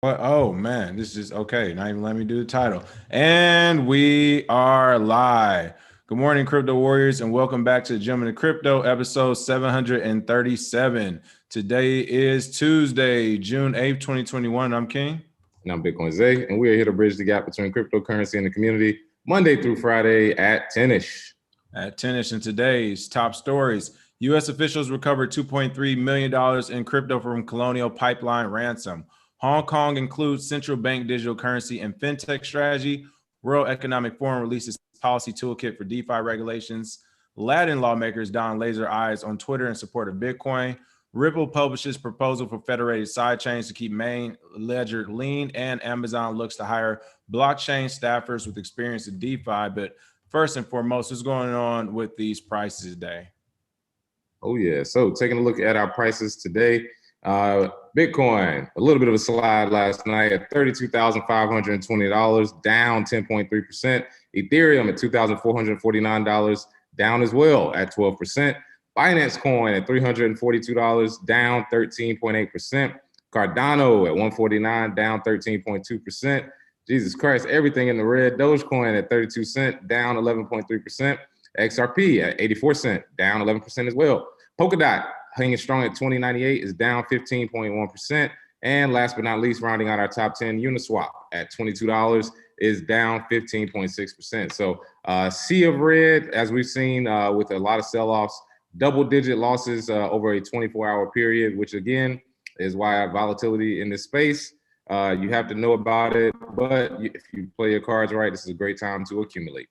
What? Oh man, this is okay. Not even let me do the title. And we are live. Good morning, crypto warriors, and welcome back to the Gentleman of Crypto, episode 737. Today is Tuesday, June 8th, 2021. I'm King. And I'm Bitcoin Zay, and we are here to bridge the gap between cryptocurrency and the community Monday through Friday at 10ish. At 10ish in today's top stories, U.S. officials recovered $2.3 million in crypto from Colonial Pipeline ransom. Hong Kong includes central bank digital currency and fintech strategy. World Economic Forum releases policy toolkit for DeFi regulations. Latin lawmakers don laser eyes on Twitter in support of Bitcoin. Ripple publishes proposal for federated sidechains to keep main ledger lean, and Amazon looks to hire blockchain staffers with experience in DeFi. But first and foremost, what's going on with these prices today? Oh, yeah. So taking a look at our prices today, Bitcoin, a little bit of a slide last night at $32,520, down 10.3%. Ethereum at $2,449, down as well at 12%. Binance Coin at $342, down 13.8%. Cardano at $149, down 13.2%. Jesus Christ, everything in the red. Dogecoin at 32 cents, down 11.3%. XRP at 84 cents, down 11% as well. Polkadot hanging strong at 2098 is down 15.1%. And last but not least, rounding out our top 10, Uniswap at $22 is down 15.6%. So sea of red, as we've seen with a lot of sell-offs, double-digit losses over a 24-hour period, which again is why volatility in this space. You have to know about it, but if you play your cards right, this is a great time to accumulate.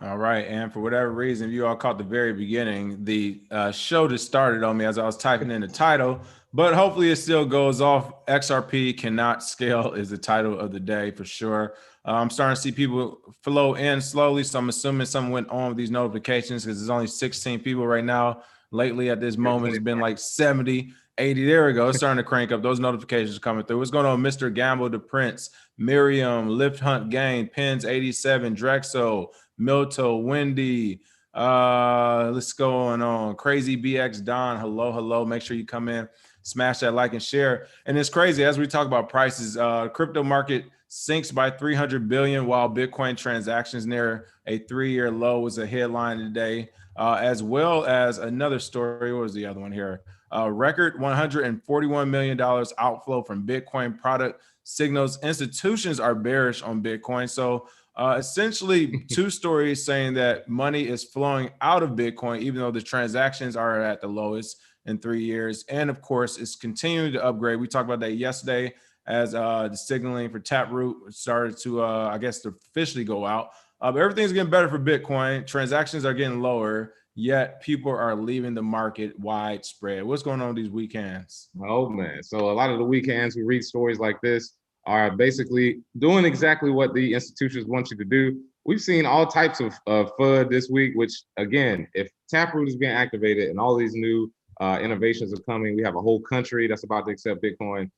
All right, and for whatever reason, you all caught the very beginning, the show just started on me as I was typing in the title, but hopefully it still goes off. XRP cannot scale is the title of the day for sure. I'm starting to see people flow in slowly, so I'm assuming something went on with these notifications because there's only 16 people right now. Lately at this moment, it's been like 70, 80. There we go. It's starting to crank up. Those notifications are coming through. What's going on, Mr. Gamble, the Prince, Miriam, Lift Hunt Gang, Pins 87, Drexel, Milto, Wendy, let's go on. Crazy BX Don, hello. Make sure you come in, smash that like and share. And it's crazy as we talk about prices. Crypto market sinks by 300 billion, while Bitcoin transactions near a 3-year low was a headline today, as well as another story. What was the other one here? Record $141 million outflow from Bitcoin product signals institutions are bearish on Bitcoin. So essentially two stories saying that money is flowing out of Bitcoin, even though the transactions are at the lowest in 3 years. And of course, it's continuing to upgrade. We talked about that yesterday as the signaling for Taproot started to, I guess, to officially go out. But everything's getting better for Bitcoin. Transactions are getting lower, yet people are leaving the market widespread. What's going on these weekends? Oh, man. So a lot of the weekends we read stories like this are basically doing exactly what the institutions want you to do. We've seen all types of FUD this week, which, again, if Taproot is being activated and all these new innovations are coming, we have a whole country that's about to accept Bitcoin.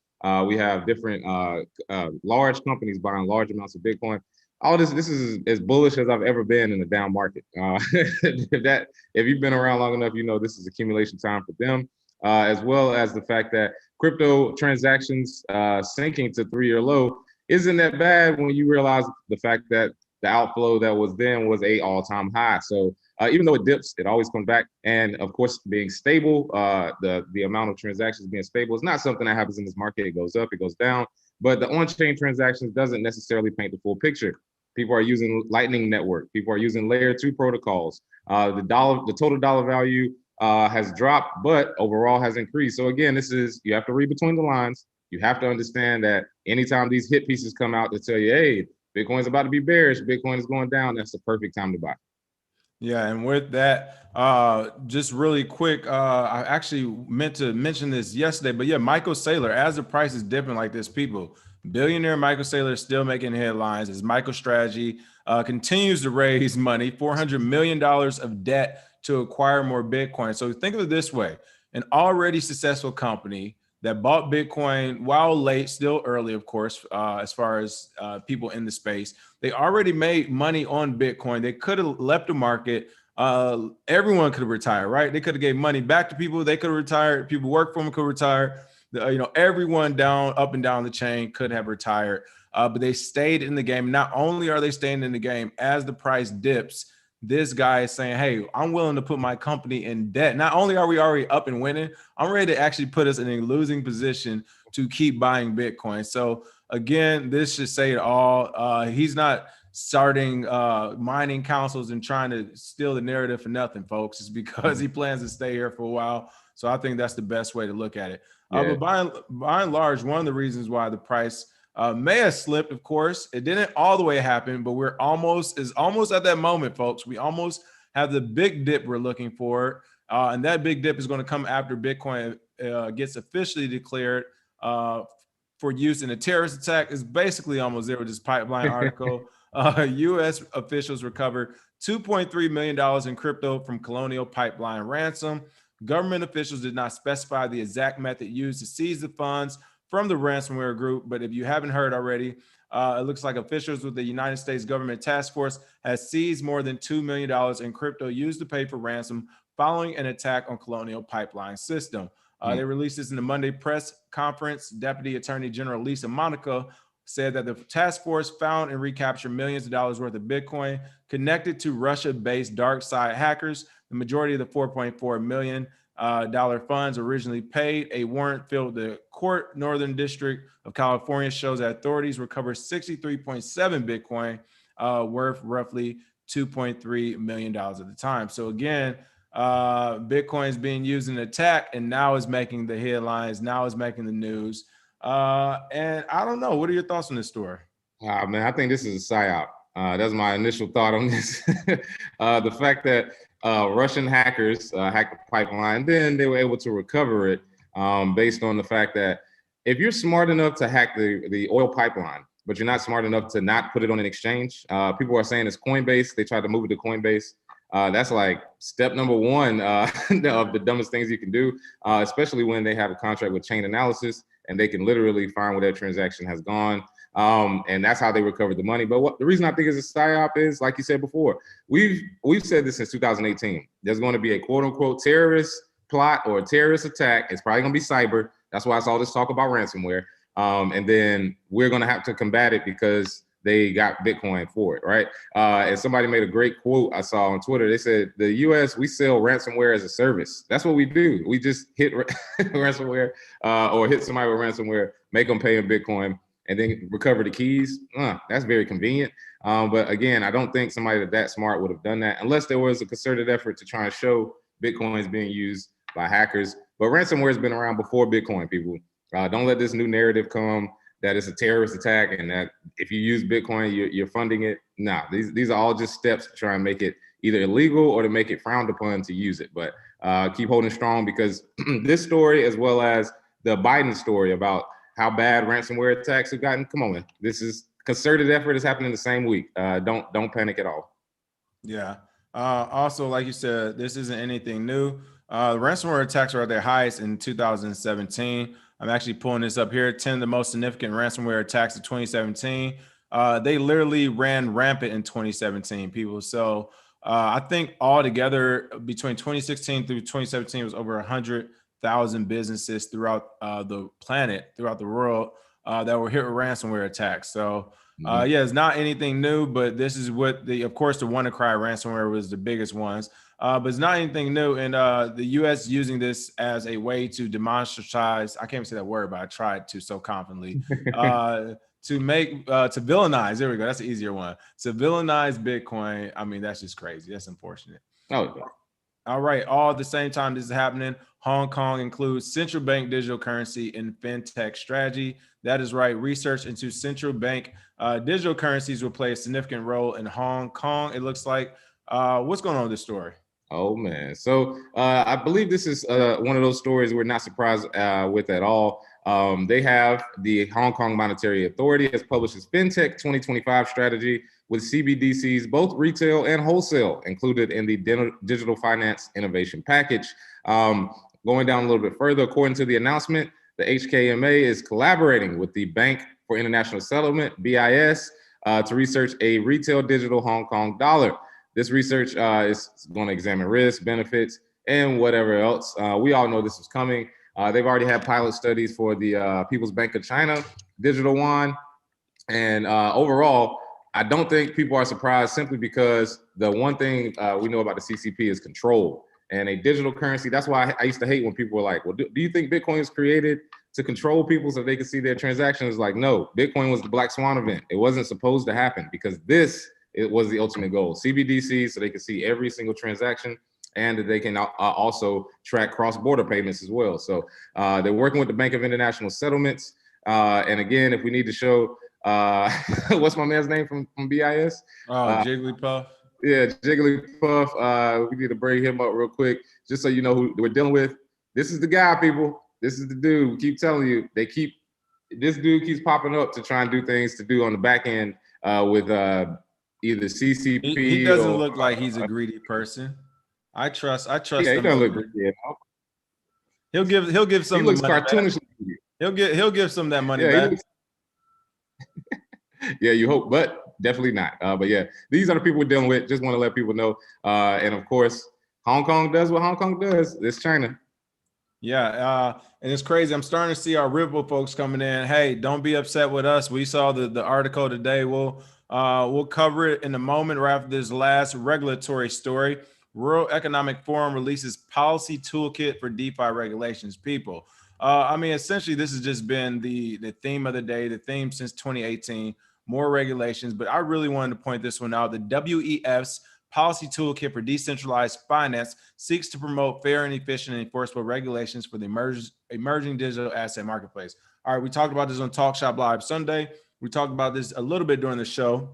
We have different large companies buying large amounts of Bitcoin. All this is as bullish as I've ever been in a down market. If you've been around long enough, you know this is accumulation time for them, as well as the fact that crypto transactions sinking to 3-year low isn't that bad when you realize the fact that the outflow that was then was a all-time high. So even though it dips, it always comes back. And of course, being stable, the amount of transactions being stable is not something that happens in this market. It goes up, it goes down. But the on-chain transactions doesn't necessarily paint the full picture. People are using Lightning Network. People are using Layer 2 protocols. The total dollar value has dropped, but overall has increased. So again, you have to read between the lines. You have to understand that anytime these hit pieces come out to tell you, hey, Bitcoin's about to be bearish, Bitcoin is going down, that's the perfect time to buy. Yeah, and with that, just really quick, I actually meant to mention this yesterday, but yeah, Michael Saylor, as the price is dipping like this, people, billionaire Michael Saylor is still making headlines as MicroStrategy continues to raise money, $400 million of debt to acquire more Bitcoin. So think of it this way, an already successful company that bought Bitcoin while late, still early, of course, as far as people in the space. They already made money on Bitcoin. They could have left the market. Everyone could have retired, right? They could have gave money back to people. They could have retired. People work for them could retire. everyone up and down the chain could have retired, but they stayed in the game. Not only are they staying in the game, as the price dips, this guy is saying, hey, I'm willing to put my company in debt. Not only are we already up and winning, I'm ready to actually put us in a losing position to keep buying Bitcoin. So again, this should say it all. He's not starting mining councils and trying to steal the narrative for nothing, folks. It's because he plans to stay here for a while. So I think that's the best way to look at it. But by and large, one of the reasons why the price may have slipped, of course, it didn't all the way happen, but we're almost at that moment, folks. We almost have the big dip we're looking for. And that big dip is going to come after Bitcoin gets officially declared for use in a terrorist attack. Is basically almost there with this pipeline article. U.S. officials recovered $2.3 million in crypto from Colonial Pipeline ransom. Government officials did not specify the exact method used to seize the funds from the ransomware group, but if you haven't heard already, it looks like officials with the United States government task force has seized more than $2 million in crypto used to pay for ransom following an attack on Colonial Pipeline system. They released this in the Monday press conference. Deputy Attorney General Lisa Monaco said that the task force found and recaptured millions of dollars worth of Bitcoin connected to Russia-based Darkside hackers. The majority of the $4.4 million funds originally paid. A warrant filled the court Northern District of California shows that authorities recovered 63.7 Bitcoin worth roughly $2.3 million at the time. So again, Bitcoin is being used in an attack and now is making the headlines, now is making the news. And I don't know. What are your thoughts on this story? Man, I think this is a psyop. That's my initial thought on this. The fact that Russian hackers hacked the pipeline, then they were able to recover it based on the fact that if you're smart enough to hack the oil pipeline, but you're not smart enough to not put it on an exchange, people are saying it's Coinbase. They tried to move it to Coinbase. That's like step number one of the dumbest things you can do, especially when they have a contract with Chain Analysis and they can literally find where their transaction has gone. And that's how they recovered the money. But the reason I think it's a psyop is, like you said before, we've said this since 2018. There's going to be a quote unquote terrorist plot or a terrorist attack. It's probably going to be cyber. That's why I saw this talk about ransomware. And then we're going to have to combat it because they got Bitcoin for it, right? And somebody made a great quote I saw on Twitter. They said, the US, we sell ransomware as a service. That's what we do. We just hit ransomware or hit somebody with ransomware, make them pay in Bitcoin, and then recover the keys. That's very convenient. But again, I don't think somebody that smart would have done that unless there was a concerted effort to try and show Bitcoin is being used by hackers. But ransomware has been around before Bitcoin, people. Don't let this new narrative come that it's a terrorist attack and that if you use Bitcoin, you're funding it. Nah, these are all just steps to try and make it either illegal or to make it frowned upon to use it. But keep holding strong, because this story, as well as the Biden story about how bad ransomware attacks have gotten, come on, man. This is concerted effort is happening the same week. Don't panic at all. Yeah. Also, like you said, this isn't anything new. Ransomware attacks were at their highest in 2017. I'm actually pulling this up here. 10 of the most significant ransomware attacks of 2017. They literally ran rampant in 2017, people. So I think altogether between 2016 through 2017 was over 100,000 businesses throughout the planet, throughout the world that were hit with ransomware attacks. So yeah, it's not anything new, but this is what of course, the WannaCry ransomware was the biggest ones. But it's not anything new. And the U.S. using this as a way to demonstratize, I can't even say that word, but I tried to so confidently, to villainize, there we go, that's an easier one, to villainize Bitcoin. I mean, that's just crazy. That's unfortunate. Oh, all right. All at the same time this is happening, Hong Kong includes central bank digital currency in fintech strategy. That is right. Research into central bank digital currencies will play a significant role in Hong Kong, it looks like. What's going on with this story? Oh, man. So I believe this is one of those stories we're not surprised with at all. They have the Hong Kong Monetary Authority has published its FinTech 2025 strategy with CBDCs, both retail and wholesale, included in the Digital Finance Innovation Package. Going down a little bit further, according to the announcement, the HKMA is collaborating with the Bank for International Settlement, BIS, to research a retail digital Hong Kong dollar. This research is going to examine risks, benefits, and whatever else. We all know this is coming. They've already had pilot studies for the People's Bank of China digital yuan. And overall, I don't think people are surprised simply because the one thing we know about the CCP is control. And a digital currency, that's why I used to hate when people were like, well, do you think Bitcoin was created to control people so they could see their transactions? Like, no, Bitcoin was the black swan event. It wasn't supposed to happen because it was the ultimate goal. CBDC, so they could see every single transaction and that they can also track cross-border payments as well. So they're working with the Bank of International Settlements. And again, if we need to show, what's my man's name from BIS? Oh, Jigglypuff. Yeah, Jigglypuff. We need to bring him up real quick, just so you know who we're dealing with. This is the guy, people. This is the dude. We keep telling you, this dude keeps popping up to try and do things to do on the back end with either CCP. He doesn't look like he's a greedy person. I trust. Yeah, he doesn't look greedy. You know? He'll give some. He looks cartoonish. He'll give some of that money back. Yeah, you hope, but definitely not. But yeah, these are the people we're dealing with. Just want to let people know. And of course, Hong Kong does what Hong Kong does. It's China. Yeah, and it's crazy. I'm starting to see our Ripple folks coming in. Hey, don't be upset with us. We saw the article today. We'll cover it in a moment right after this last regulatory story. World Economic Forum releases policy toolkit for DeFi regulations. People, I mean, essentially, this has just been the theme of the day, the theme since 2018. More regulations, but I really wanted to point this one out. The WEF's policy toolkit for decentralized finance seeks to promote fair and efficient and enforceable regulations for the emerging digital asset marketplace. All right, we talked about this on Talk Shop Live Sunday. We talked about this a little bit during the show,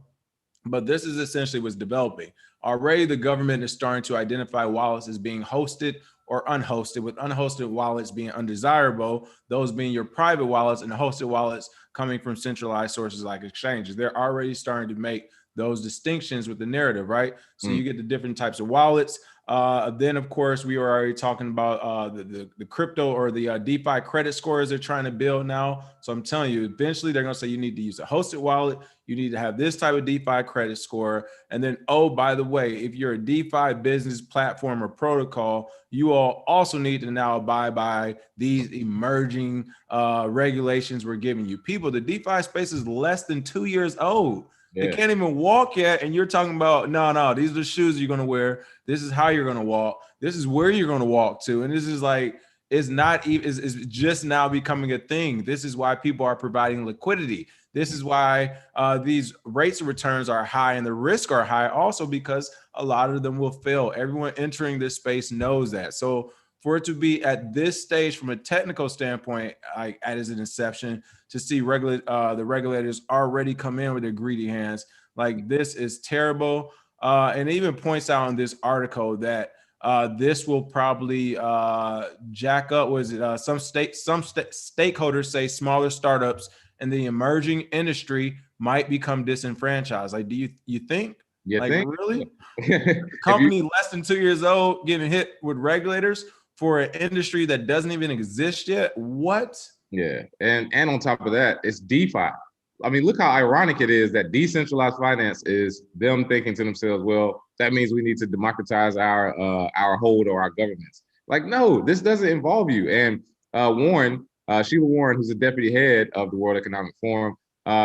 but this is essentially what's developing. Already, the government is starting to identify wallets as being hosted or unhosted, with unhosted wallets being undesirable, those being your private wallets, and hosted wallets coming from centralized sources like exchanges. They're already starting to make those distinctions with the narrative, right? So you get the different types of wallets. Then, of course, we were already talking about the crypto or the DeFi credit scores they're trying to build now. So I'm telling you, eventually they're going to say you need to use a hosted wallet. You need to have this type of DeFi credit score. And then, oh, by the way, if you're a DeFi business platform or protocol, you all also need to now abide by these emerging regulations we're giving you. People, the DeFi space is less than 2 years old. They can't even walk yet. And you're talking about, no, these are the shoes you're going to wear. This is how you're going to walk. This is where you're going to walk to. And this is like, it's not even, it's just now becoming a thing. This is why people are providing liquidity. This is why these rates of returns are high and the risk are high also because a lot of them will fail. Everyone entering this space knows that. So for it to be at this stage from a technical standpoint, like as an inception, to see the regulators already come in with their greedy hands, like this is terrible. And it even points out in this article that this will probably jack up. Some stakeholders say smaller startups in the emerging industry might become disenfranchised. Like, do you think? Really? A company less than 2 years old getting hit with regulators for an industry that doesn't even exist yet? What? Yeah, and on top of that, it's DeFi. I mean, look how ironic it is that decentralized finance is them thinking to themselves, well, that means we need to democratize our hold or our governments. Like, no, this doesn't involve you. And Sheila Warren, who's the deputy head of the World Economic Forum,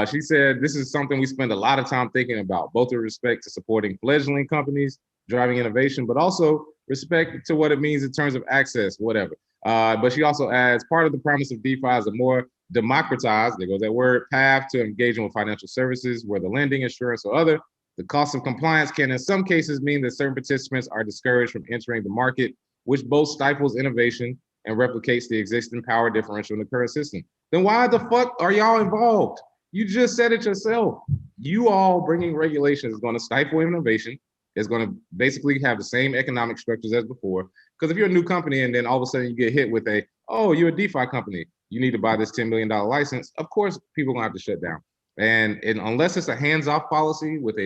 she said this is something we spend a lot of time thinking about, both with respect to supporting fledgling companies, driving innovation, but also respect to what it means in terms of access, whatever. But she also adds, part of the promise of DeFi is a more democratized, there goes that word, path to engaging with financial services, where the lending, insurance, or other, the cost of compliance can in some cases mean that certain participants are discouraged from entering the market, which both stifles innovation and replicates the existing power differential in the current system. Then why the fuck are y'all involved? You just said it yourself. You all bringing regulations is going to stifle innovation. It's going to basically have the same economic structures as before. Because if you're a new company and then all of a sudden you get hit with you're a DeFi company, you need to buy this $10 million license, of course, people are going to have to shut down. And unless it's a hands-off policy with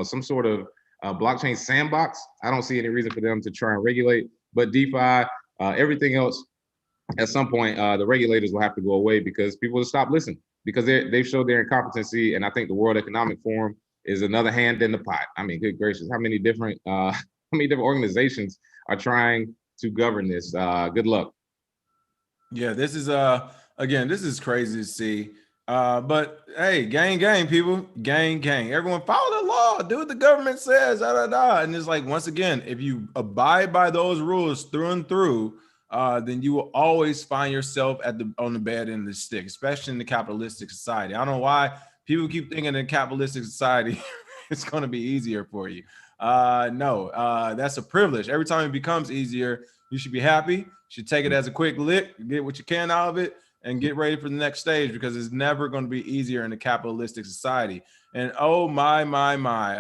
some sort of blockchain sandbox, I don't see any reason for them to try and regulate. But DeFi, everything else, at some point, the regulators will have to go away because people will stop listening because they've showed their incompetency. And I think the World Economic Forum is another hand in the pot. I mean, good gracious, how many different organizations are trying to govern this? Good luck. Yeah, this is again, this is crazy to see. But hey, gang, people, gang. Everyone follow the law, do what the government says, And it's like, once again, if you abide by those rules through and through, then you will always find yourself on the bad end of the stick, especially in the capitalistic society. I don't know why people keep thinking in capitalistic society it's going to be easier for you. No, that's a privilege. Every time it becomes easier, you should be happy. You should take it as a quick lick, get what you can out of it, and get ready for the next stage, because it's never going to be easier in a capitalistic society. And oh my,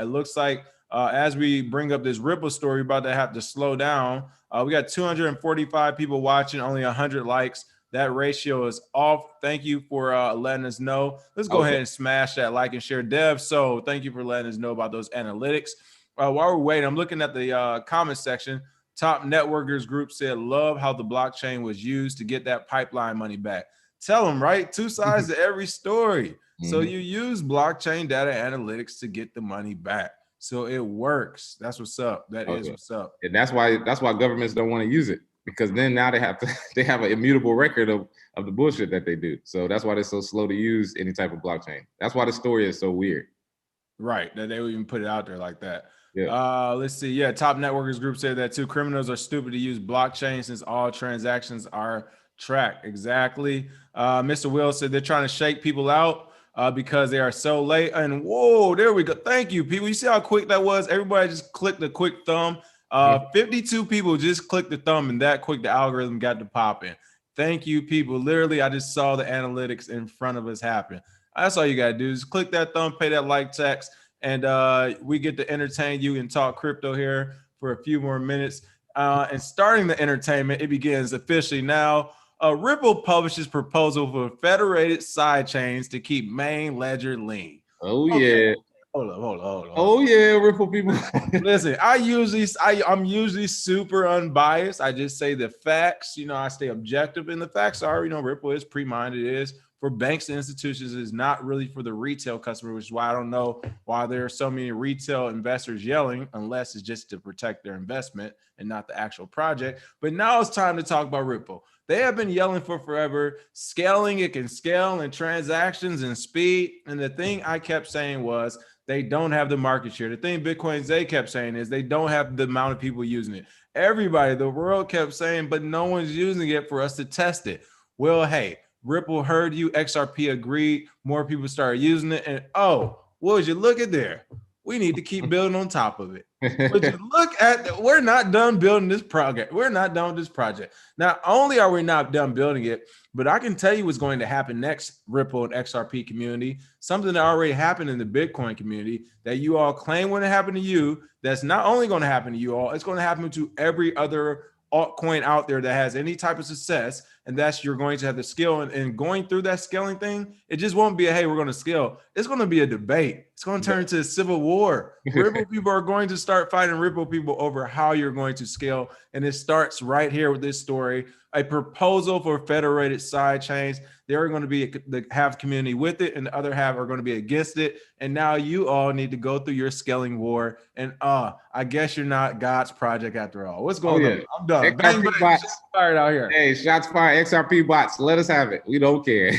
it looks like as we bring up this Ripple story, we're about to have to slow down. We got 245 people watching, only 100 likes. That ratio is off. Thank you for letting us know. Let's go ahead and smash that like and share, Dev. So thank you for letting us know about those analytics. While we're waiting, I'm looking at the comment section. Top networkers group said, love how the blockchain was used to get that pipeline money back. Tell them, right? Two sides to every story. So you use blockchain data analytics to get the money back. So it works. That's what's up. That is what's up. And that's why governments don't want to use it, because then now they have an immutable record of the bullshit that they do. So that's why they're so slow to use any type of blockchain. That's why the story is so weird. Right. That they would even put it out there like that. Yeah. Let's see. Yeah, top networkers group said that too. Criminals are stupid to use blockchain since all transactions are tracked. Exactly. Mr. Will said they're trying to shake people out because they are so late. And whoa, there we go. Thank you, people. You see how quick that was? Everybody just clicked the quick thumb. 52 people just clicked the thumb, and that quick the algorithm got to popping. Thank you, people. Literally, I just saw the analytics in front of us happen. That's all you got to do is click that thumb, pay that like text, and we get to entertain you and talk crypto here for a few more minutes. And starting the entertainment, it begins officially now. Ripple publishes proposal for federated side chains to keep main ledger lean. Oh, okay. Yeah. Hold on. Oh yeah, Ripple people. Listen, I'm usually super unbiased. I just say the facts. I stay objective, and the facts are, Ripple is pre-mined. It is for banks and institutions. It is not really for the retail customer, which is why I don't know why there are so many retail investors yelling, unless it's just to protect their investment and not the actual project. But now it's time to talk about Ripple. They have been yelling for forever, scaling. It can scale in transactions and speed. And the thing I kept saying was, they don't have the market share. The thing Bitcoin Zay kept saying is they don't have the amount of people using it. Everybody, the world kept saying, but no one's using it for us to test it. Well, hey, Ripple heard you. XRP agreed. More people started using it. And would you look at there? We need to keep building on top of it. But you look at, we're not done building this project. We're not done with this project. Not only are we not done building it, but I can tell you what's going to happen next, Ripple and XRP community, something that already happened in the Bitcoin community that you all claim when it happened to you. That's not only going to happen to you all, it's going to happen to every other altcoin out there that has any type of success. And that's, you're going to have the skill, and going through that scaling thing, it just won't be a, hey, we're going to scale. It's going to be a debate. It's going to turn into a civil war. Ripple people are going to start fighting Ripple people over how you're going to scale. And it starts right here with this story, a proposal for federated side chains. They're going to be the half community with it, and the other half are going to be against it. And now you all need to go through your scaling war. And I guess you're not God's project after all. What's going on? I'm done. Bang, bang, shots fired out here. Hey, shots fired. XRP bots. Let us have it. We don't care.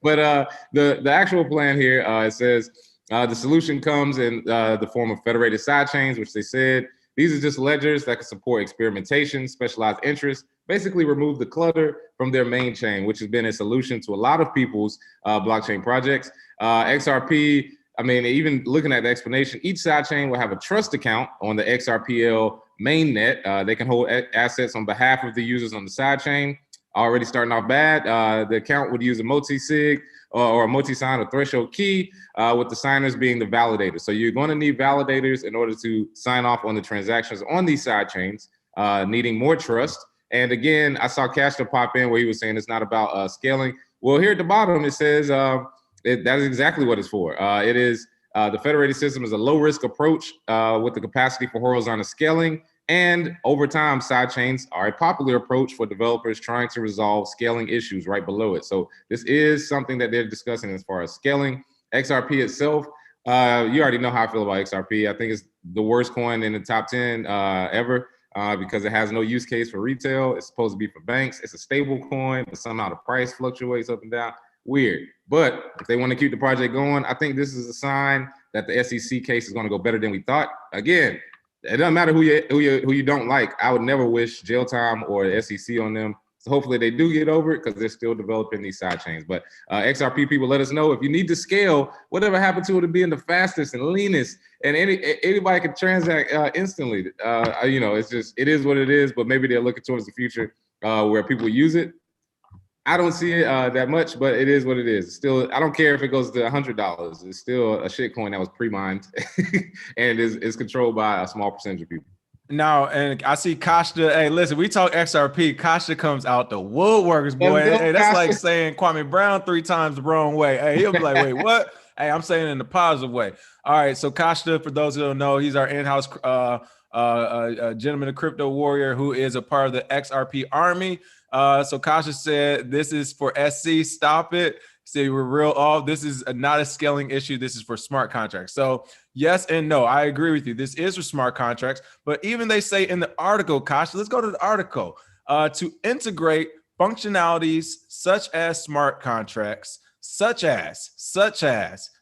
But the actual plan here, it says the solution comes in the form of federated side chains, which they said these are just ledgers that can support experimentation, specialized interests, basically remove the clutter from their main chain, which has been a solution to a lot of people's blockchain projects. XRP, I mean, even looking at the explanation, each sidechain will have a trust account on the XRPL mainnet. They can hold assets on behalf of the users on the sidechain. Already starting off bad. The account would use a multi-sig or a multi-sign or threshold key, with the signers being the validators. So you're going to need validators in order to sign off on the transactions on these sidechains, needing more trust. And again, I saw Castro pop in where he was saying it's not about scaling. Well, here at the bottom, it says that is exactly what it's for. It is the federated system is a low risk approach with the capacity for horizontal scaling. And over time, sidechains are a popular approach for developers trying to resolve scaling issues right below it. So this is something that they're discussing as far as scaling. XRP itself, you already know how I feel about XRP. I think it's the worst coin in the top 10 ever. because it has no use case for retail. It's supposed to be for banks. It's a stable coin, but somehow the price fluctuates up and down. Weird. But if they want to keep the project going, I think this is a sign that the SEC case is going to go better than we thought. Again, it doesn't matter who you don't like. I would never wish jail time or the SEC on them. So hopefully they do get over it because they're still developing these side chains. But XRP people, let us know if you need to scale. Whatever happened to it being the fastest and leanest, and anybody can transact instantly. It is what it is. But maybe they're looking towards the future where people use it. I don't see it that much, but it is what it is. Still, I don't care if it goes to $100. It's still a shit coin that was pre-mined and is controlled by a small percentage of people. No, and I see Kashta. Hey, listen, we talk XRP. Kashta comes out the woodworkers, boy. Hey, that's like saying Kwame Brown 3 times the wrong way. Hey, he'll be like, wait, what? Hey, I'm saying it in the positive way. All right, so Kashta, for those who don't know, he's our in-house gentleman, a crypto warrior who is a part of the XRP army. So Kasha said, this is for SC, stop it. Say we're real off. This is not a scaling issue. This is for smart contracts. So yes and no, I agree with you. This is for smart contracts, but even they say in the article, Kasha, let's go to the article, to integrate functionalities such as smart contracts, such as,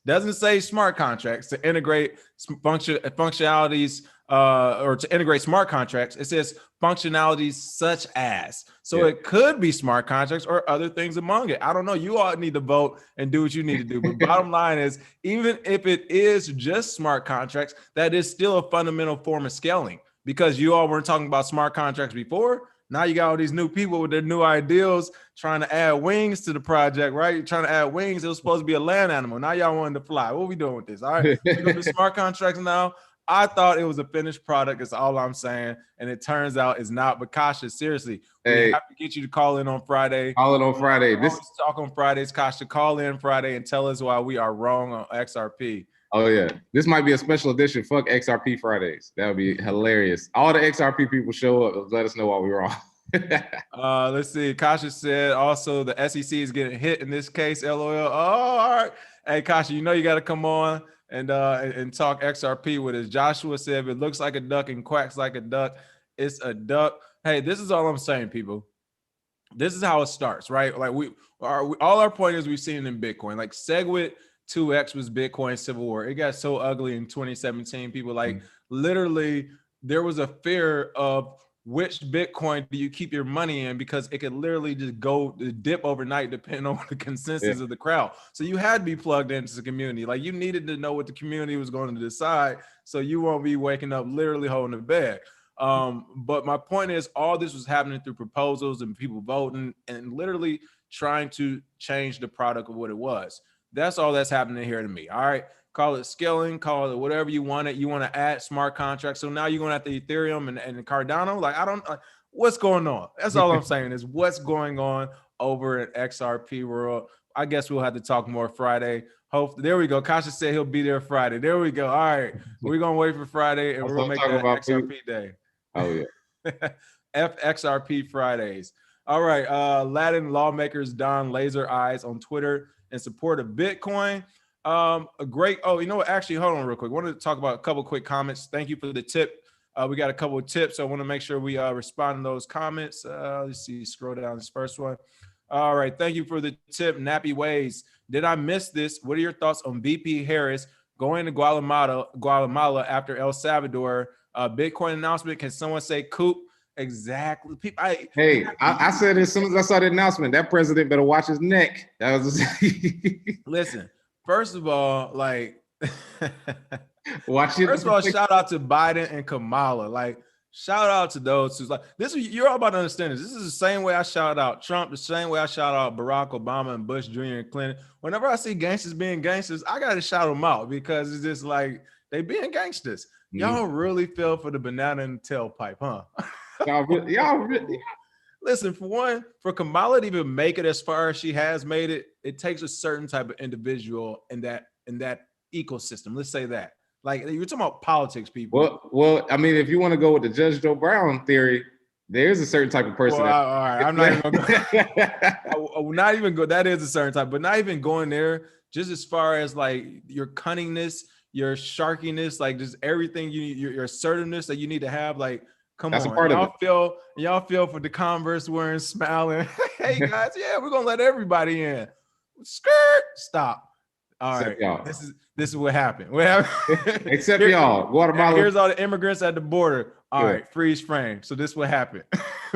doesn't say smart contracts, to integrate functionalities or to integrate smart contracts. It says functionalities such as. So it could be smart contracts or other things among it. I don't know. You all need to vote and do what you need to do. But bottom line is, even if it is just smart contracts, that is still a fundamental form of scaling, because you all weren't talking about smart contracts before. Now you got all these new people with their new ideals trying to add wings to the project, right? You're trying to add wings. It was supposed to be a land animal. Now y'all wanting to fly. What are we doing with this? All right, we're going to smart contracts now. I thought it was a finished product. That's all I'm saying. And it turns out it's not. But Kasha, seriously, we have to get you to call in on Friday. Call in on Friday. This talk on Fridays. Kasha, call in Friday and tell us why we are wrong on XRP. Oh, yeah. This might be a special edition. Fuck XRP Fridays. That would be hilarious. All the XRP people show up. Let us know why we're wrong. Let's see. Kasha said also the SEC is getting hit in this case. LOL. Oh, all right. Hey, Kasha, you know you got to come on and talk XRP with us. Joshua said, if it looks like a duck and quacks like a duck, it's a duck. Hey, this is all I'm saying, people. This is how it starts, right? Like all our point is we've seen it in Bitcoin. Like Segwit 2X was Bitcoin Civil War. It got so ugly in 2017. People literally there was a fear of which Bitcoin do you keep your money in, because it could literally just go dip overnight depending on the consensus of the crowd. So you had to be plugged into the community. Like you needed to know what the community was going to decide, so you won't be waking up literally holding the bag. But my point is, all this was happening through proposals and people voting and literally trying to change the product of what it was. That's all that's happening here to me. All right. Call it scaling, call it whatever you want it. You want to add smart contracts. So now you're going after Ethereum and Cardano. Like, what's going on? That's all I'm saying is what's going on over at XRP world. I guess we'll have to talk more Friday. There we go. Kasha said he'll be there Friday. There we go. All right. We're going to wait for Friday and we're going to make that XRP day. Oh, yeah. FXRP Fridays. All right. Latin lawmakers don laser eyes on Twitter in support of Bitcoin. You know what? Actually, hold on real quick. I wanted to talk about a couple quick comments. Thank you for the tip. We got a couple of tips. So I want to make sure we respond to those comments. Let's see, scroll down this first one. All right. Thank you for the tip. Nappy Ways. Did I miss this? What are your thoughts on BP Harris going to Guatemala after El Salvador? Bitcoin announcement. Can someone say coup? Exactly. I said as soon as I saw the announcement, that president better watch his neck. That was Listen, first of all, like watch it. First of all, shout out to Biden and Kamala. Like, shout out to those who's like this. You're all about to understand this. This is the same way I shout out Trump, the same way I shout out Barack Obama and Bush Jr. and Clinton. Whenever I see gangsters being gangsters, I gotta shout them out because it's just like they being gangsters. Y'all really fell for the banana and tailpipe, huh? Y'all really. Listen, for one, for Kamala to even make it as far as she has made it, it takes a certain type of individual in that ecosystem. Let's say that. Like, you're talking about politics, people. Well, I mean, if you want to go with the Judge Joe Brown theory, there's a certain type of person. All right, I'm not even going to that is a certain type, but not even going there. Just as far as like your cunningness, your sharkiness, like just everything your assertiveness that you need to have, like. Come That's a on, part of it. y'all feel for the Converse wearing, smiling. Hey guys, yeah, we're gonna let everybody in. Skirt, stop. All Except right, y'all. this is what happened. What happened? Except y'all, Guatemala. Here's all the immigrants at the border. All Yeah. right, freeze frame. So this is what happened.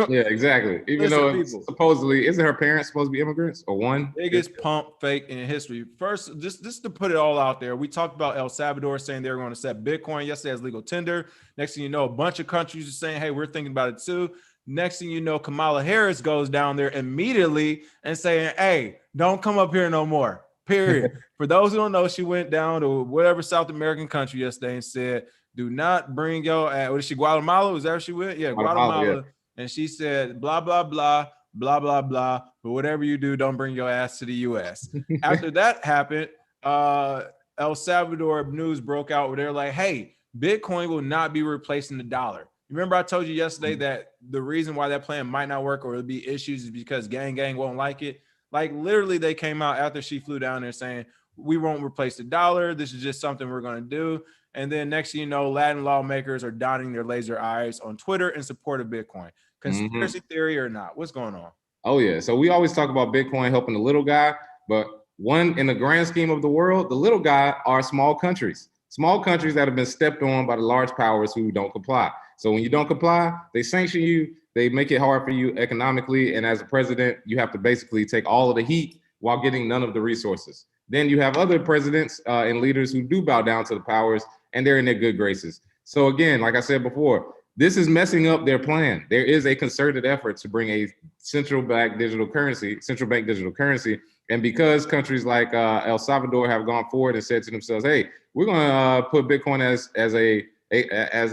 Yeah, exactly. Even Listen, though people, supposedly, isn't her parents supposed to be immigrants or one? biggest pump fake in history. First, just to put it all out there, we talked about El Salvador saying they're going to set Bitcoin yesterday as legal tender. Next thing you know, a bunch of countries are saying, hey, we're thinking about it too. Next thing you know, Kamala Harris goes down there immediately and saying, hey, don't come up here no more. Period. For those who don't know, she went down to whatever South American country yesterday and said, do not bring your, what is she, Guatemala? Was that where she went? Yeah, Guatemala. Yeah. And she said, blah, blah, blah, blah, blah, blah. But whatever you do, don't bring your ass to the U.S. After that happened, El Salvador news broke out where they're like, hey, Bitcoin will not be replacing the dollar. Remember I told you yesterday that the reason why that plan might not work or it'll be issues is because gang won't like it. Like literally they came out after she flew down there saying, we won't replace the dollar. This is just something we're going to do. And then next thing you know, Latin lawmakers are dotting their laser eyes on Twitter in support of Bitcoin. Conspiracy theory or not? What's going on? Oh, yeah. So we always talk about Bitcoin helping the little guy, but in the grand scheme of the world, the little guy are small countries that have been stepped on by the large powers who don't comply. So when you don't comply, they sanction you, they make it hard for you economically. And as a president, you have to basically take all of the heat while getting none of the resources. Then you have other presidents and leaders who do bow down to the powers and they're in their good graces. So again, like I said before, this is messing up their plan. There is a concerted effort to bring a central bank digital currency. And because countries like El Salvador have gone forward and said to themselves, hey, we're going to put Bitcoin as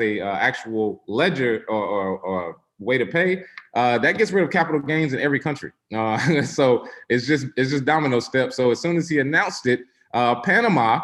a actual ledger or way to pay, that gets rid of capital gains in every country. So it's just domino steps. So as soon as he announced it, Panama,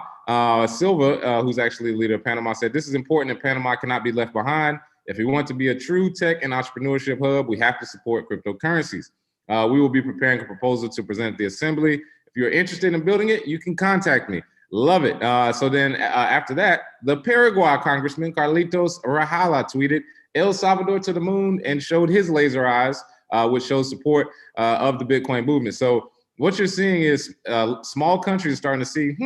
Silva, who's actually the leader of Panama, said this is important and Panama cannot be left behind. If we want to be a true tech and entrepreneurship hub, we have to support cryptocurrencies. We will be preparing a proposal to present at the assembly. If you're interested in building it, you can contact me. Love it. So then after that, the Paraguay Congressman Carlitos Rajala tweeted, El Salvador to the moon, and showed his laser eyes, which shows support of the Bitcoin movement. So what you're seeing is small countries starting to see,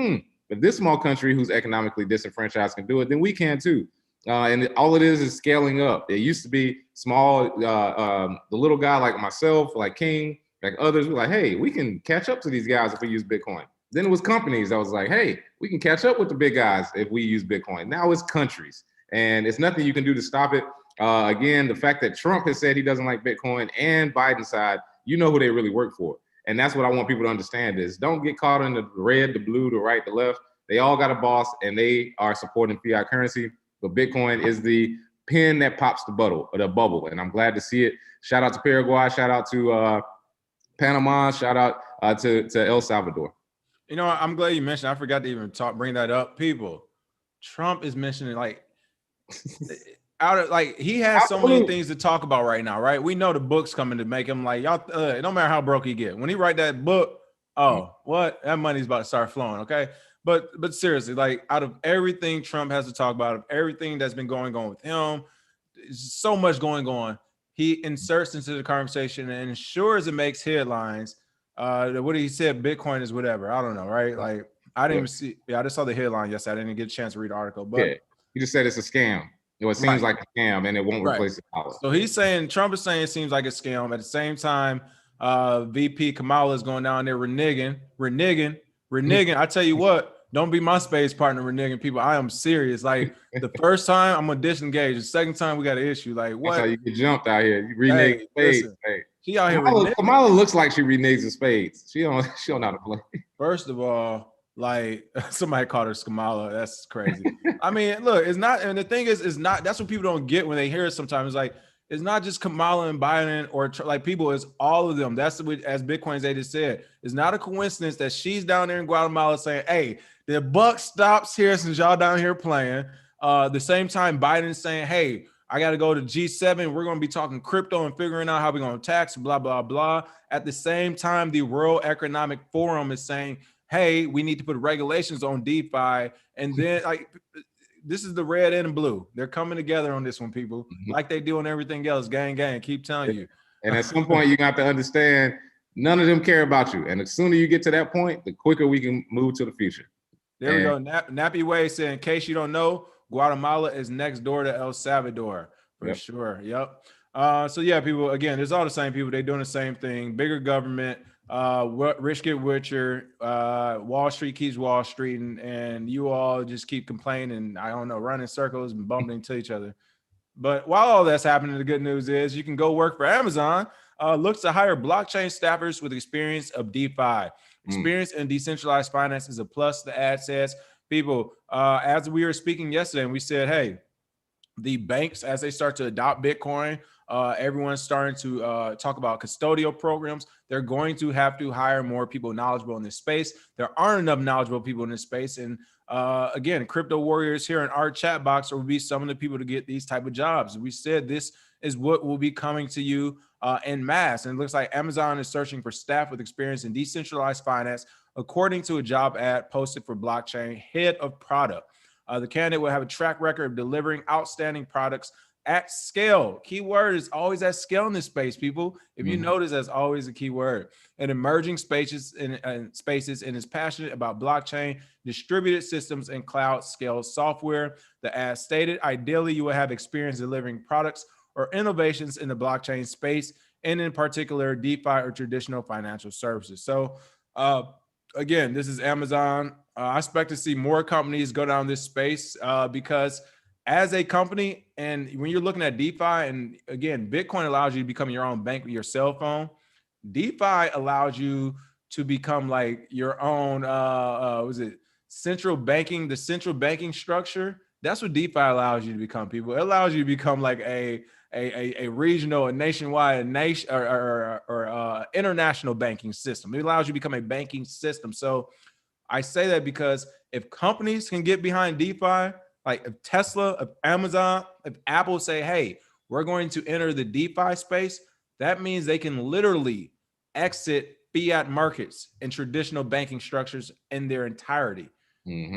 if this small country who's economically disenfranchised can do it, then we can too. And all it is scaling up. It used to be small, the little guy like myself, like King, like others were like, hey, we can catch up to these guys if we use Bitcoin. Then it was companies that was like, hey, we can catch up with the big guys if we use Bitcoin. Now it's countries. And it's nothing you can do to stop it. Again, the fact that Trump has said he doesn't like Bitcoin and Biden's side, you know who they really work for. And that's what I want people to understand is don't get caught in the red, the blue, the right, the left. They all got a boss and they are supporting fiat currency. But Bitcoin is the pin that pops the bubble. And I'm glad to see it. Shout out to Paraguay. Shout out to Panama. Shout out to El Salvador. You know, I'm glad you mentioned. I forgot to even bring that up. People, Trump is mentioning like he has so many things to talk about right now, right? We know the book's coming to make him like y'all. It don't matter how broke he get. When he write that book, what that money's about to start flowing. Okay. But seriously, like out of everything Trump has to talk about, of everything that's been going on with him, so much going on. He inserts into the conversation and ensures it makes headlines. What he said, Bitcoin is whatever. I don't know, right? Like I didn't even see. Yeah, I just saw the headline yesterday. I didn't get a chance to read the article. But he just said it's a scam. It seems like a scam, and it won't replace the dollar. So he's saying Trump is saying it seems like a scam. At the same time, VP Kamala is going down there reneging. I tell you what. Don't be my space partner reneging people. I am serious. Like the first time I'm gonna disengage. The second time we got an issue. Like what? That's how you get jumped out here. You renege spades. Hey. She out here. Kamala looks like she reneges in spades. She don't know how to play. First of all, like somebody called her Kamala. That's crazy. I mean, look, it's not. And the thing is, it's not. That's what people don't get when they hear it. Sometimes it's like it's not just Kamala and Biden or like people. It's all of them. That's what, as Bitcoin's agent said. It's not a coincidence that she's down there in Guatemala saying, "Hey, the buck stops here since y'all down here playing." The same time, Biden's saying, "Hey, I got to go to G7. We're going to be talking crypto and figuring out how we're going to tax, blah, blah, blah." At the same time, the World Economic Forum is saying, "Hey, we need to put regulations on DeFi." And then, like, this is the red and blue. They're coming together on this one, people, Mhm. like they do on everything else. Gang, gang. Keep telling you. And at some point, you got to understand none of them care about you. And the sooner you get to that point, the quicker we can move to the future. There we go. Nappy Way said, in case you don't know, Guatemala is next door to El Salvador for sure. Yep. So yeah, people, again, there's all the same people. They're doing the same thing. Bigger government, rich get richer, Wall Street keeps Wall Street, and you all just keep complaining. I don't know, running circles and bumping into each other. But while all that's happening, the good news is you can go work for Amazon. Looks to hire blockchain staffers with experience of DeFi. Experience in decentralized finance is a plus, the ad says. People, as we were speaking yesterday, and we said, hey, the banks, as they start to adopt Bitcoin, everyone's starting to talk about custodial programs. They're going to have to hire more people knowledgeable in this space. There aren't enough knowledgeable people in this space. And again, crypto warriors here in our chat box will be some of the people to get these type of jobs. We said this is what will be coming to you en masse. And it looks like Amazon is searching for staff with experience in decentralized finance, according to a job ad posted for blockchain head of product. The candidate will have a track record of delivering outstanding products at scale. Keyword is always at scale in this space, people. If you notice, that's always a key word. And emerging spaces and is passionate about blockchain, distributed systems, and cloud scale software. The ad stated, ideally, you will have experience delivering products or innovations in the blockchain space, and in particular, DeFi or traditional financial services. So, again, this is Amazon. I expect to see more companies go down this space because as a company, and when you're looking at DeFi, and again, Bitcoin allows you to become your own bank with your cell phone. DeFi allows you to become like your own, central banking, the central banking structure. That's what DeFi allows you to become, people. It allows you to become like a regional, a nationwide, a nation or international banking system. It allows you to become a banking system. So I say that because if companies can get behind DeFi, like if Tesla, if Amazon, if Apple say, hey, we're going to enter the DeFi space, that means they can literally exit fiat markets and traditional banking structures in their entirety.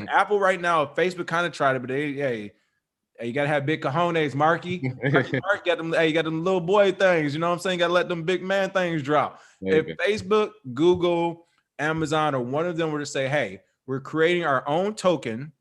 Apple right now, Facebook kind of tried it, but hey, you gotta have big cojones, Marky. Mark got them. Hey, you got them little boy things. You know what I'm saying? You gotta let them big man things drop. If Facebook, Google, Amazon, or one of them were to say, "Hey, we're creating our own token.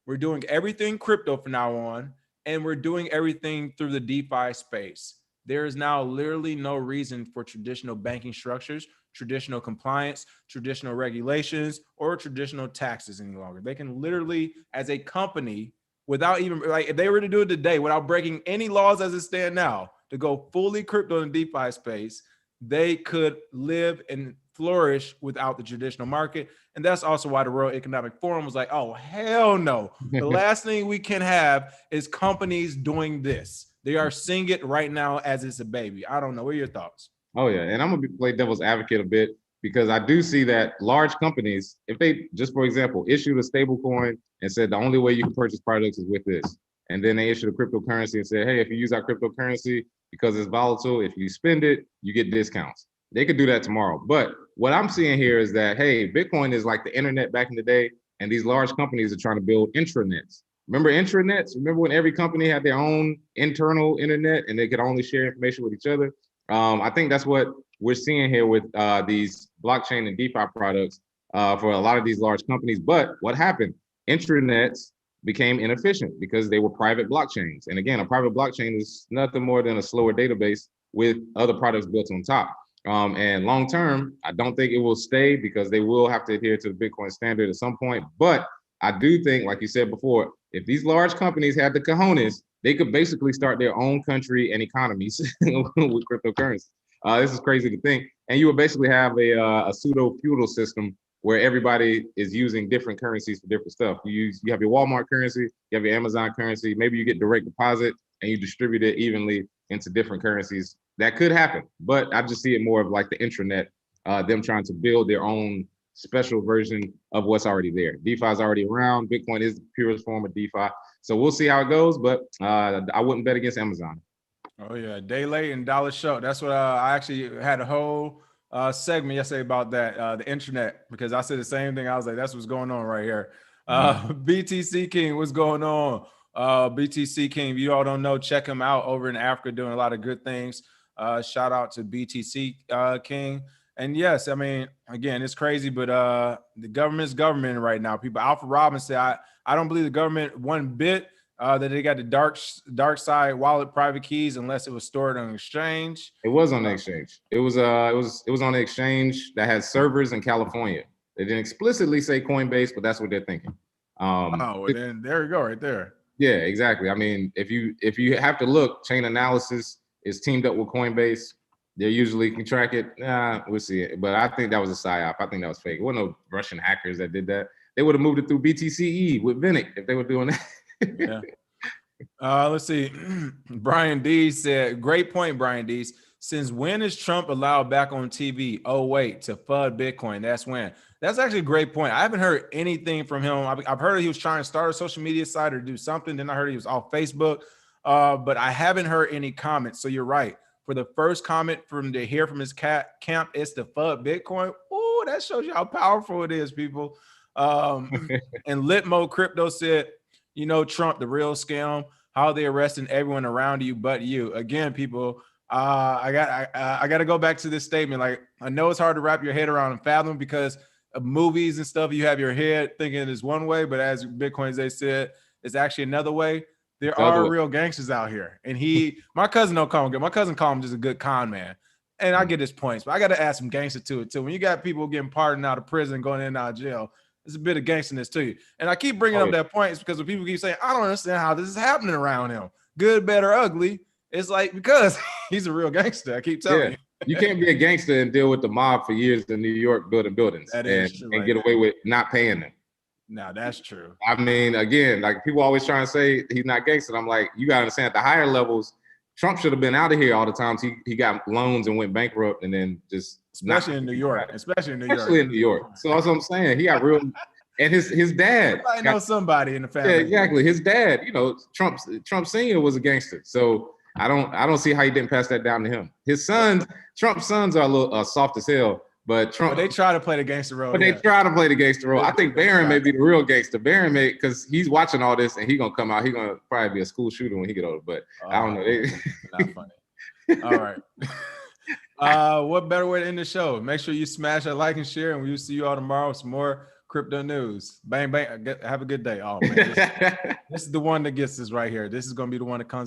We're doing everything crypto from now on, and we're doing everything through the DeFi space," there is now literally no reason for traditional banking structures, traditional compliance, traditional regulations, or traditional taxes any longer. They can literally, as a company, without even, like, if they were to do it today without breaking any laws as it stand now, to go fully crypto in the DeFi space, they could live and flourish without the traditional market. And that's also why the World Economic Forum was like, oh, hell no. The last thing we can have is companies doing this. They are seeing it right now as it's a baby. I don't know. What are your thoughts? Oh, yeah. And I'm going to play devil's advocate a bit because I do see that large companies, if they just, for example, issued a stable coin and said the only way you can purchase products is with this, and then they issued a cryptocurrency and said, hey, if you use our cryptocurrency because it's volatile, if you spend it, you get discounts. They could do that tomorrow. But what I'm seeing here is that, hey, Bitcoin is like the internet back in the day, and these large companies are trying to build intranets. Remember intranets? Remember when every company had their own internal internet and they could only share information with each other? I think that's what we're seeing here with these blockchain and DeFi products for a lot of these large companies. But what happened? Intranets became inefficient because they were private blockchains. And again, a private blockchain is nothing more than a slower database with other products built on top. And long term, I don't think it will stay because they will have to adhere to the Bitcoin standard at some point. But I do think, like you said before, if these large companies had the cojones, they could basically start their own country and economies with cryptocurrency. This is crazy to think. And you would basically have a pseudo feudal system where everybody is using different currencies for different stuff. You have your Walmart currency, you have your Amazon currency, maybe you get direct deposit and you distribute it evenly into different currencies. That could happen, but I just see it more of like the intranet, them trying to build their own special version of what's already there. DeFi is already around. Bitcoin is the purest form of DeFi. So we'll see how it goes, but I wouldn't bet against Amazon. Oh, yeah. Day late and dollar short. That's what I actually had a whole segment yesterday about that, the internet, because I said the same thing. I was like, that's what's going on right here. BTC King, what's going on? BTC King, if you all don't know, check him out over in Africa doing a lot of good things. Shout out to BTC King. And yes, I mean, again, it's crazy, but the government's government right now. People, Alpha Robin said, I don't believe the government one bit that they got the Darkside wallet private keys unless it was stored on exchange. It was on the exchange. It was on the exchange that has servers in California. They didn't explicitly say Coinbase, but that's what they're thinking. Well, then there you go, right there. Yeah, exactly. I mean, if you have to look, Chain Analysis is teamed up with Coinbase. They usually can track it. We'll see it. But I think that was a psyop. I think that was fake. It wasn't no Russian hackers that did that. They would have moved it through BTCE with Vinnick if they were doing that. Yeah. Let's see. Brian D said, great point, Brian D. Since when is Trump allowed back on TV? Oh, wait, to FUD Bitcoin. That's when. That's actually a great point. I haven't heard anything from him. I've heard he was trying to start a social media site or do something. Then I heard he was off Facebook. But I haven't heard any comments. So you're right. For the first comment from his camp, it's the FUD Bitcoin. Oh, that shows you how powerful it is, people. And Litmo Crypto said, Trump, the real scam, how they arresting everyone around you but you. Again, people, I got to go back to this statement. Like, I know it's hard to wrap your head around and fathom because of movies and stuff. You have your head thinking it is one way, but as Bitcoins, they said, it's actually another way. There are real gangsters out here. And my cousin don't call him good. My cousin called him just a good con man. And I get his points, but I got to add some gangster to it too. When you got people getting pardoned out of prison, going in and out of jail, there's a bit of gangsterness to you. And I keep bringing up that point is because when people keep saying, I don't understand how this is happening around him, good, bad, or ugly. It's like, because he's a real gangster. I keep telling you. You can't be a gangster and deal with the mob for years in New York building buildings and get away with not paying them. No, that's true. I mean, again, like people always trying to say he's not gangster. I'm like, you got to understand at the higher levels, Trump should have been out of here all the times. He got loans and went bankrupt and then just especially in New York. Especially in New York. So that's what I'm saying. He got real, and his dad. I know somebody in the family. Yeah, exactly. His dad, Trump Senior was a gangster. So I don't see how he didn't pass that down to him. His sons, Trump's sons are a little soft as hell. But Trump, they try to play the gangster role. They try to play the gangster role. I think Barron may be the real gangster. Barron may, because he's watching all this and he's gonna come out. He's gonna probably be a school shooter when he get older. But I don't know. Not funny. All right. What better way to end the show? Make sure you smash that like and share, and we'll see you all tomorrow with some more crypto news. Bang bang. Have a good day. Oh man, this is the one that gets us right here. This is gonna be the one that comes.